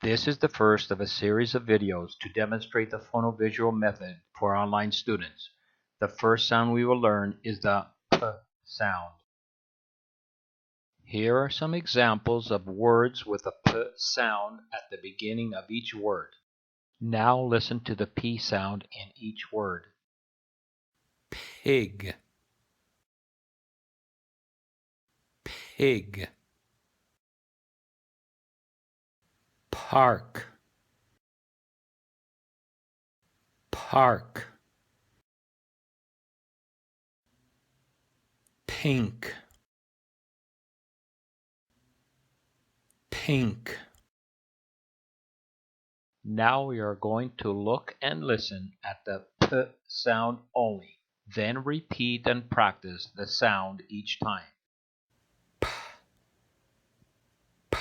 This is the first of a series of videos to demonstrate the phonovisual method for online students. The first sound we will learn is the P sound. Here are some examples of words with a P sound at the beginning of each word. Now listen to the P sound in each word. Pig, pig. Park, park. Pink, pink. Now we are going to look and listen at the P sound only, then repeat and practice the sound each time. P, P,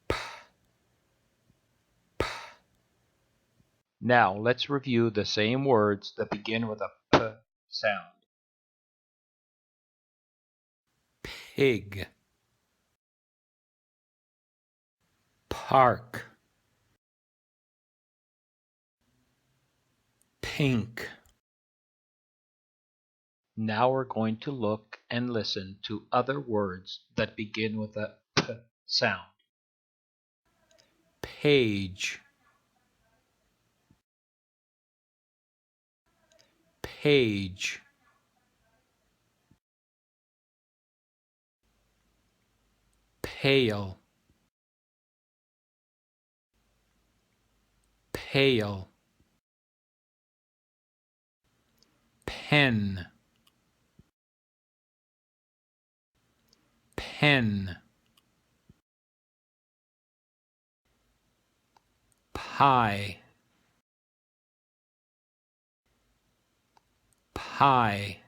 P, P. Now let's review the same words that begin with a P sound. Pig, park, pink. Now we're going to look and listen to other words that begin with a P sound. Page, page. Pale, pale. Pen, pen. Pie, pie.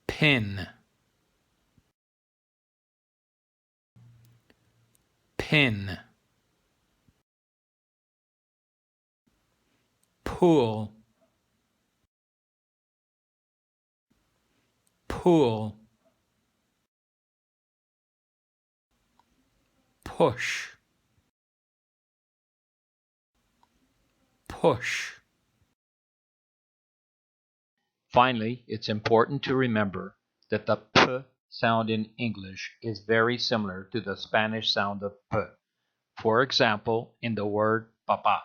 Pin, pin. Pool, pool. Push, push. Finally, it's important to remember that the P sound in English is very similar to the Spanish sound of P. For example, in the word papa.